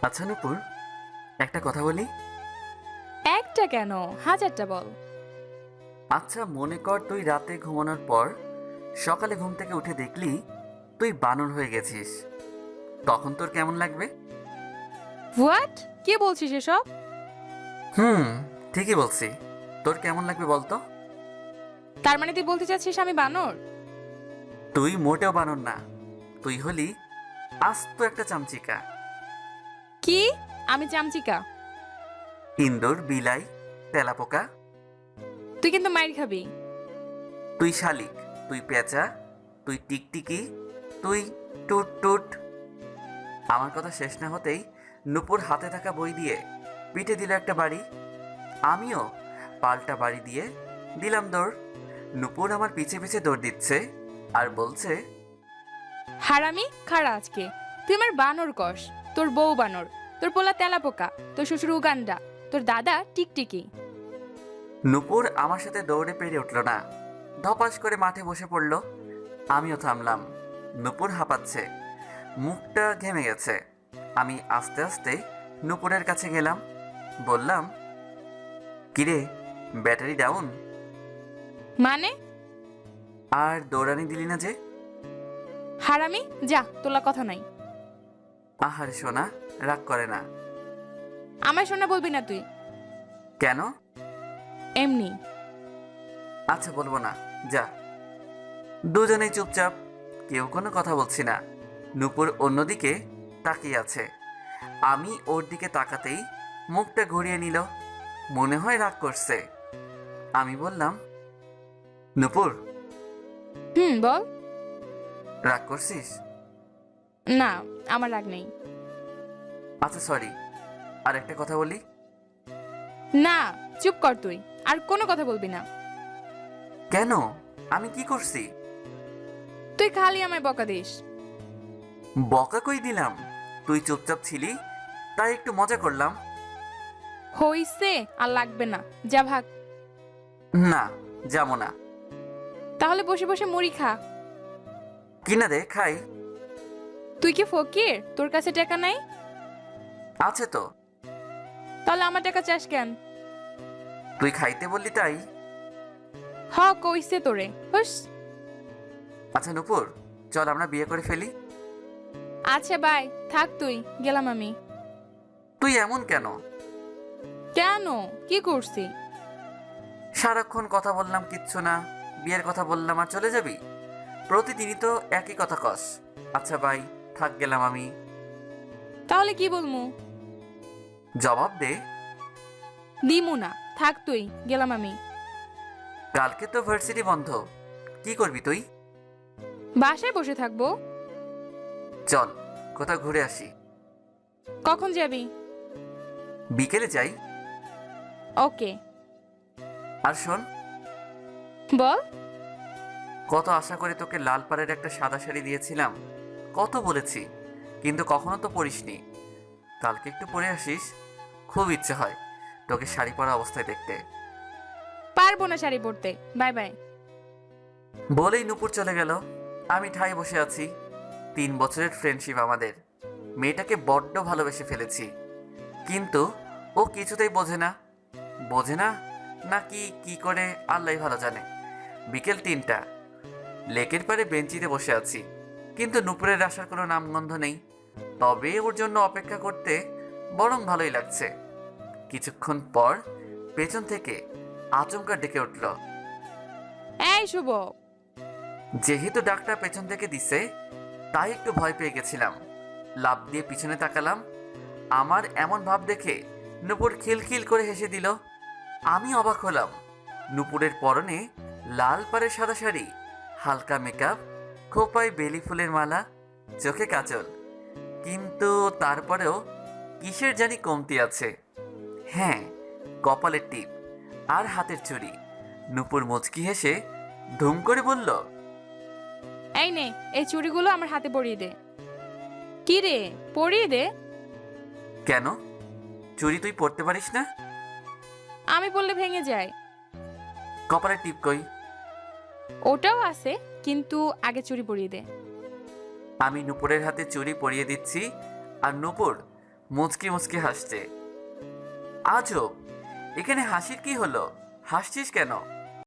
আচ্ছা নূপুর, একটা কথা বলি। একটা কেন, হাজারটা বল। আচ্ছা মনে কর তুই রাতে ঘুমানোর পর সকালে ঘুম থেকে উঠে দেখলি তুই বানর হয়ে গেছিস, তখন তোর কেমন লাগবে? হোয়াট? কে বলছিস এসব? হুম, ঠিকই বলছি। তোর কেমন লাগবে বলতো? তার মানে তুই বলতে চাচ্ছিস আমি বানর? তুই মোটেও বানর না, তুই হলি আস্ত একটা চামচিকা। কি? আমি চামচিকা? ইন্দুর, বিলাই, তেলাপোকা। তুই কিন্তু মাইর খাবি। তুই শালিক, তুই পেঁচা, তুই টিকটিকি, তুই টুট টুট। আমার কথা শেষ না হতেই নূপুর হাতে থাকা বই দিয়ে পিঠে দিল একটা বাড়ি। আমিও পাল্টা বাড়ি দিয়ে দিলাম দৌড়। নূপুর আমার পিছে পিছে দৌড় দিচ্ছে আর বলছে, হারামি খাড়া আজকে। তুই আমার বানর কস। তোর বউ বানর, তোর পোলা তেলাপোকা, তোর শ্বশুর উগান্ডা, তোর দাদা টিকটিকি। নূপুর আমার সাথে দৌড়ে পেরে উঠল না, ধপাস করে মাঠে বসে পড়ল। আমিও থামলাম। নূপুর হাঁপাচ্ছে, মুখটা ঘেমে গেছে। আমি আস্তে আস্তে নূপুরের কাছে গেলাম, বললাম, কিরে, ব্যাটারি ডাউন? মানে? আর দৌড়ানি দিলি না যে? হারামি যা, তোলা কথা নাই। আহারে সোনা, রাগ করে না। আমায় শোনা বলবি না তুই। কেন? এমনি। আচ্ছা বলবো না, যা। দুজনেই চুপচাপ, কেউ কোনো কথা বলছি না। নূপুর অন্যদিকে তাকিয়ে আছে। আমি ওর দিকে তাকাতেই মুখটা ঘুরিয়ে নিল, মনে হয় রাগ করছে। আমি বললাম, নূপুর, বল। রাগ করছিস? না, আমার রাগ নেই। আচ্ছা সরি। আর একটা কথা বলি। না, চুপ কর তুই। আর কোনো কথা বলবি না। কেন? আমি কি করছি? তুই খালি আমায় বকা দিস। বকা কই দিলাম? তুই চুপচাপ ছিলি, তাই একটু মজা করলাম। হইছে, আর লাগবে না, যা ভাগ। না, যাবো না। তাহলে বসে বসে মুড়ি খা। কিনা দে, খাই। তুই কি ফকির? তোর কাছে টাকা নাই? আছে তো। তাহলে আমার টাকা চাস কেন? তুই খাইতে বললি তাই। হ, কইছে তোরে, হুস। আচ্ছা নূপুর, চল আমরা বিয়ে করে ফেলি। আচ্ছা বাই, থাক তুই, গেলাম আমি। তুই এমন কেন? কেন? কি করছি? সারাক্ষণ কথা বললাম কিচ্ছু না, বিয়ের কথা বললাম আর চলে যাবি? প্রতিদিনই তো একই কথা কস। আচ্ছা বাই, থাক, গেলাম আমি। তাহলে কি বলমু? জবাব দে। দিমু না, থাক তুই, গেলাম আমি। কালকে তো ভার্সিটি বন্ধ, কি করবি তুই? বাসায় বসে থাকবো। চল কোথাও ঘুরে আসি। কখন যাবি? বিকেলে যাই। ওকে। আর শোন, বল। কত আশা করে তোকে লাল পাড়ের একটা সাদা শাড়ি দিয়েছিলাম, কত বলেছি, কিন্তু কখনো তো পরিসনি। কালকে একটু পরে আসিস, খুব ইচ্ছে হয় তোকে শাড়ি পরা অবস্থায় দেখতে। পারবো না শাড়ি পরতে, বাই বাই। বলেই নূপুর চলে গেল। আমি ঠায় বসে আছি। 3 বছরের ফ্রেন্ডশিপ আমাদের। মেয়েটাকে বড্ড ভালোবেসে ফেলেছি, কিন্তু ও কিছুতেই বোঝে না। বোঝে না নাকি কি করে আল্লাহ ভালো জানে। বিকেল 3টা, লেকের পাড়ে বেঞ্চিতে বসে আছি, কিন্তু নূপুরের আসার কোনো নামগন্ধ নেই। তবে ওর জন্য অপেক্ষা করতে বরং ভালোই লাগছে। কিছুক্ষণ পর পেছন থেকে আচমকা ডেকে উঠল। এই শুভ। যেহেতু ডাকটা পেছন থেকে দিছে, তাই একটু ভয় পেয়ে গেছিলাম। লাফ দিয়ে পিছনে তাকালাম। আমার এমন ভাব দেখে নূপুর খিলখিল করে হেসে দিল। আমি অবাক হলাম। নূপুরের পরনে লাল পাড়ের সাদা শাড়ি, হালকা মেকআপ, খোপায় বেলি ফুলের মালা, চোখে কাজল, কিন্তু তারপরেও কিসের জানি কমতি আছে। হ্যাঁ, কপালের টিপ আর হাতের চুড়ি। নূপুর মুচকি হেসে ধুম করে বলল, এই নে, এই চুড়িগুলো আমার হাতে পরিয়ে দে। কি রে, পরিয়ে দে। কেন? চুড়ি তুই পরতে পারিস না? আমি বললে ভেঙে যায়। কপালের টিপ কই? ওটাও আছে, কিন্তু আগে চুড়ি পরিয়ে দে। আমি নূপুরের হাতে চুড়ি পরিয়ে দিচ্ছি, আর নূপুর মুচকি মুচকি হাসছে। আজব, এখানে হাসির কি হলো? হাসছিস কেন?